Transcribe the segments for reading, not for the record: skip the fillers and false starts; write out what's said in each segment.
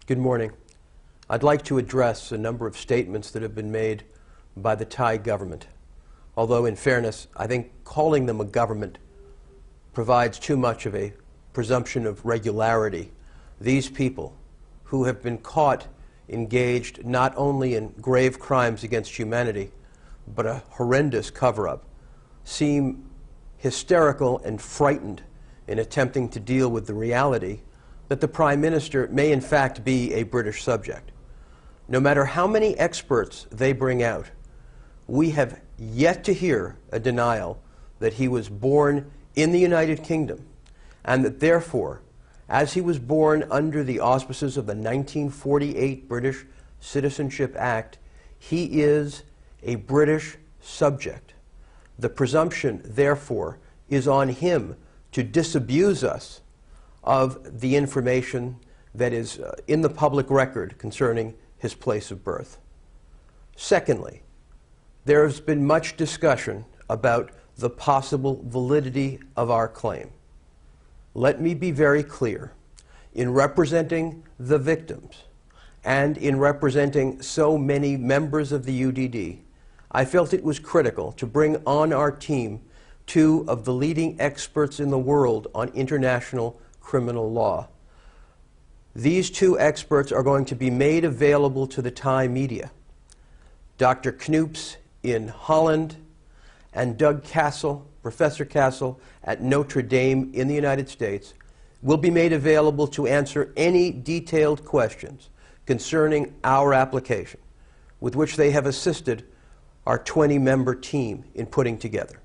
Good morning. I'd like to address a number of statements that have been made by the Thai government. Although, in fairness, I think calling them a government provides too much of a presumption of regularity. These people who have been caught engaged not only in grave crimes against humanity, but a horrendous cover-up, seem hysterical and frightened in attempting to deal with the reality that the Prime Minister may in fact be a British subject. No matter how many experts they bring out, we have yet to hear a denial that he was born in the United Kingdom, and that therefore, as he was born under the auspices of the 1948 British Citizenship Act, he is a British subject. The presumption, therefore, is on him to disabuse us of the information that is in the public record concerning his place of birth. Secondly, there has been much discussion about the possible validity of our claim. Let me be very clear. In representing the victims and in representing so many members of the UDD, I felt it was critical to bring on our team two of the leading experts in the world on international criminal law. These two experts are going to be made available to the Thai media. Dr. Knoops in Holland and Doug Castle, Professor Castle at Notre Dame in the United States, will be made available to answer any detailed questions concerning our application, with which they have assisted our 20-member team in putting together.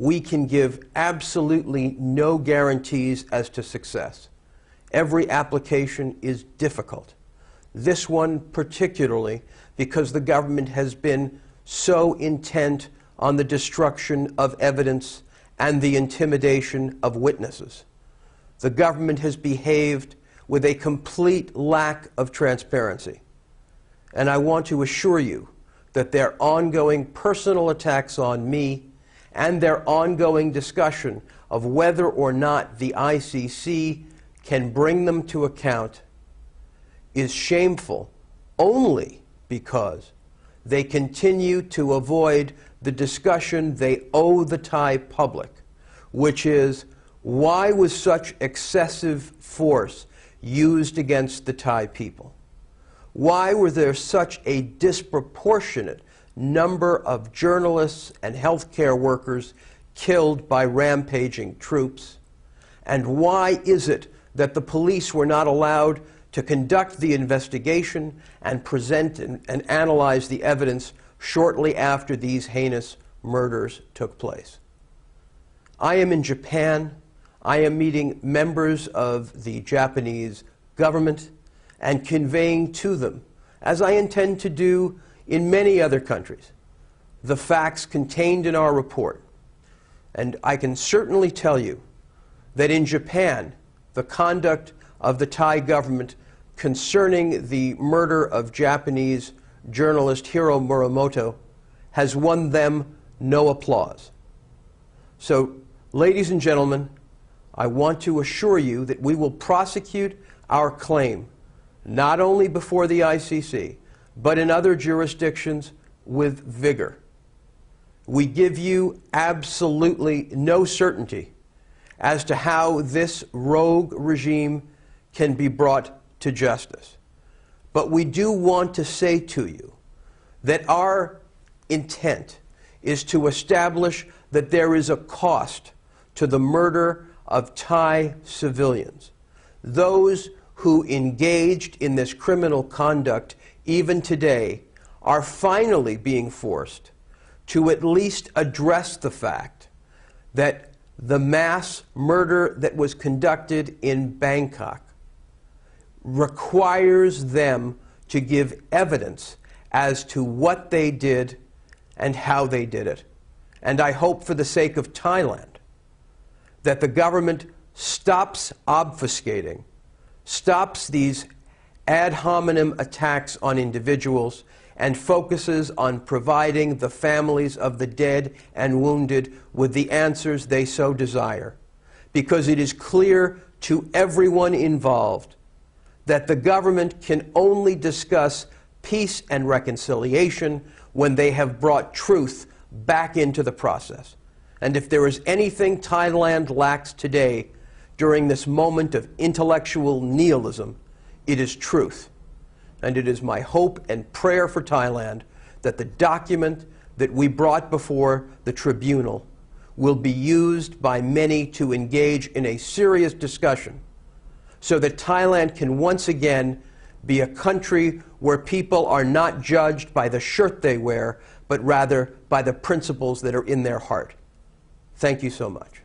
We can give absolutely no guarantees as to success. Every application is difficult. This one particularly because the government has been so intent on the destruction of evidence and the intimidation of witnesses. The government has behaved with a complete lack of transparency. And I want to assure you that their ongoing personal attacks on me and their ongoing discussion of whether or not the ICC can bring them to account is shameful only because they continue to avoid the discussion they owe the Thai public, which is, why was such excessive force used against the Thai people? Why were there such a disproportionate number of journalists and healthcare workers killed by rampaging troops? And why is it that the police were not allowed to conduct the investigation and present and analyze the evidence shortly after these heinous murders took place? I am in Japan. I am meeting members of the Japanese government and conveying to them, as I intend to do in many other countries, the facts contained in our report. And I can certainly tell you that in Japan, the conduct of the Thai government concerning the murder of Japanese journalist Hiro Muramoto has won them no applause. So, ladies and gentlemen, I want to assure you that we will prosecute our claim not only before the ICC, but in other jurisdictions with vigor. We give you absolutely no certainty as to how this rogue regime can be brought to justice. But we do want to say to you that our intent is to establish that there is a cost to the murder of Thai civilians. Those who engaged in this criminal conduct even today are finally being forced to at least address the fact that the mass murder that was conducted in Bangkok requires them to give evidence as to what they did and how they did it. And I hope for the sake of Thailand that the government stops obfuscating, stops these ad hominem attacks on individuals, and focuses on providing the families of the dead and wounded with the answers they so desire. Because it is clear to everyone involved that the government can only discuss peace and reconciliation when they have brought truth back into the process. And if there is anything Thailand lacks today during this moment of intellectual nihilism, it is truth. And it is my hope and prayer for Thailand that the document that we brought before the tribunal will be used by many to engage in a serious discussion so that Thailand can once again be a country where people are not judged by the shirt they wear, but rather by the principles that are in their heart. Thank you so much.